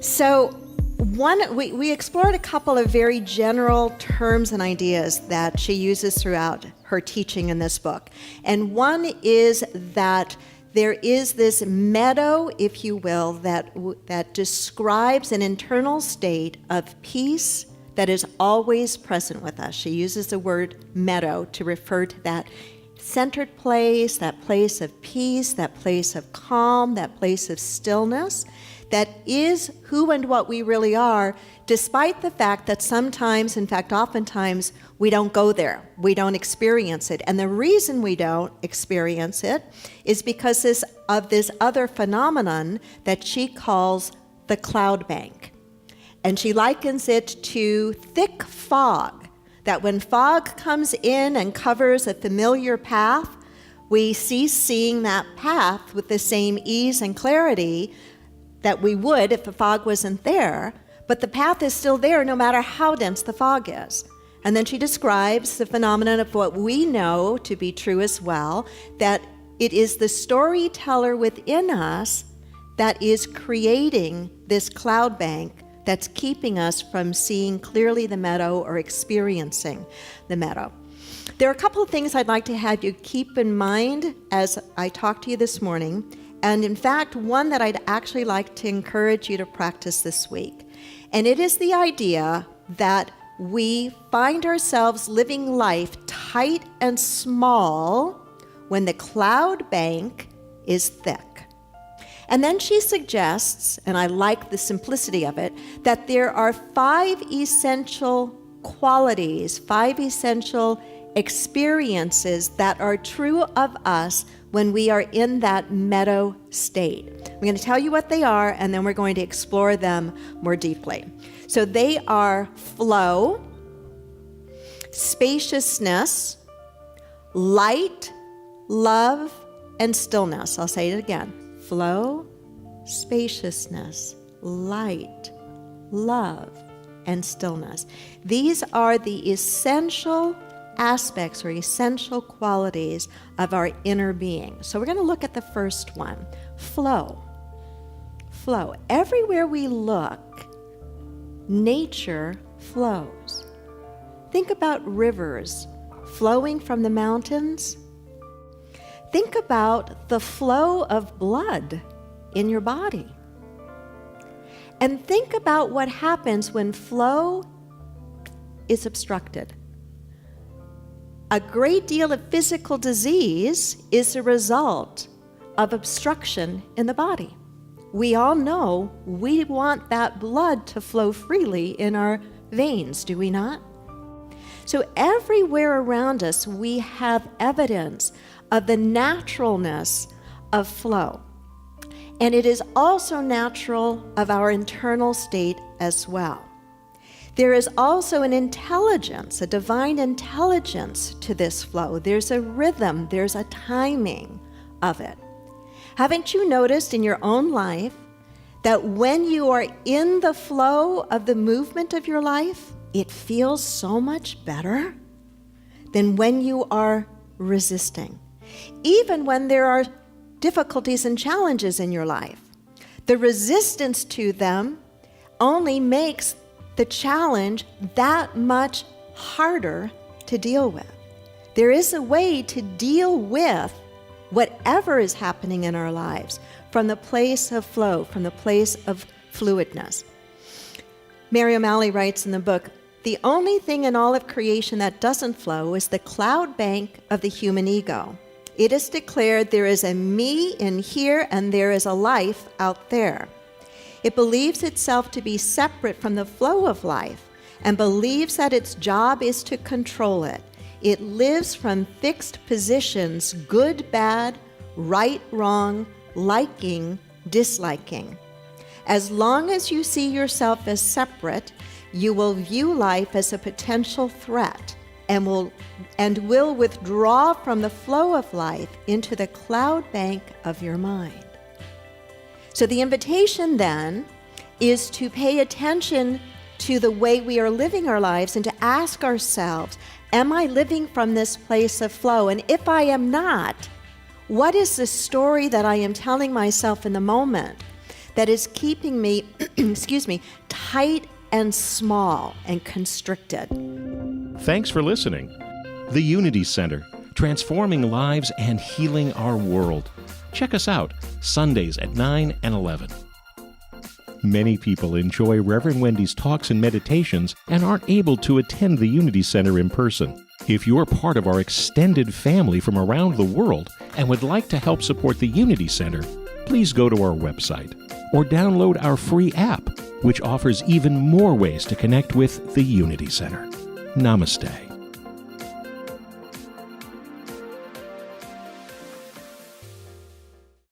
So we explored a couple of very general terms and ideas that she uses throughout her teaching in this book. And one is that there is this meadow, if you will, that describes an internal state of peace that is always present with us. She uses the word meadow to refer to that centered place, that place of peace, that place of calm, that place of stillness, that is who and what we really are, despite the fact that sometimes, in fact, oftentimes, we don't go there. We don't experience it. And the reason we don't experience it is because of this other phenomenon that she calls the cloud bank. And she likens it to thick fog, that when fog comes in and covers a familiar path, we cease seeing that path with the same ease and clarity that we would if the fog wasn't there, but the path is still there no matter how dense the fog is. And then she describes the phenomenon of what we know to be true as well, that it is the storyteller within us that is creating this cloud bank that's keeping us from seeing clearly the meadow or experiencing the meadow. There are a couple of things I'd like to have you keep in mind as I talk to you this morning. And in fact, one that I'd actually like to encourage you to practice this week. And it is the idea that we find ourselves living life tight and small when the cloud bank is thick. And then she suggests, and I like the simplicity of it, that there are 5 essential qualities, 5 essential experiences that are true of us when we are in that meadow state. I'm going to tell you what they are, and then we're going to explore them more deeply. So they are flow, spaciousness, light, love, and stillness. I'll say it again. Flow, spaciousness, light, love, and stillness. These are the essential aspects or essential qualities of our inner being. So we're going to look at the first one, flow. Flow. Everywhere we look, nature flows. Think about rivers flowing from the mountains. Think about the flow of blood in your body. And think about what happens when flow is obstructed. A great deal of physical disease is a result of obstruction in the body. We all know we want that blood to flow freely in our veins, do we not? So everywhere around us, we have evidence of the naturalness of flow. And it is also natural of our internal state as well. There is also an intelligence, a divine intelligence to this flow. There's a rhythm, there's a timing of it. Haven't you noticed in your own life that when you are in the flow of the movement of your life, it feels so much better than when you are resisting? Even when there are difficulties and challenges in your life, the resistance to them only makes the challenge that much harder to deal with. There is a way to deal with whatever is happening in our lives from the place of flow, from the place of fluidness. Mary O'Malley writes in the book, "The only thing in all of creation that doesn't flow is the cloud bank of the human ego. It is declared there is a me in here and there is a life out there. It believes itself to be separate from the flow of life and believes that its job is to control it. It lives from fixed positions, good, bad, right, wrong, liking, disliking. As long as you see yourself as separate, you will view life as a potential threat and will withdraw from the flow of life into the cloud bank of your mind." So the invitation then is to pay attention to the way we are living our lives and to ask ourselves, am I living from this place of flow? And if I am not, what is the story that I am telling myself in the moment that is keeping me, tight and small and constricted. Thanks for listening. The Unity Center, transforming lives and healing our world. Check us out Sundays at 9 and 11. Many people enjoy Reverend Wendy's talks and meditations and aren't able to attend the Unity Center in person. If you're part of our extended family from around the world and would like to help support the Unity Center, please go to our website or download our free app, which offers even more ways to connect with the Unity Center. Namaste.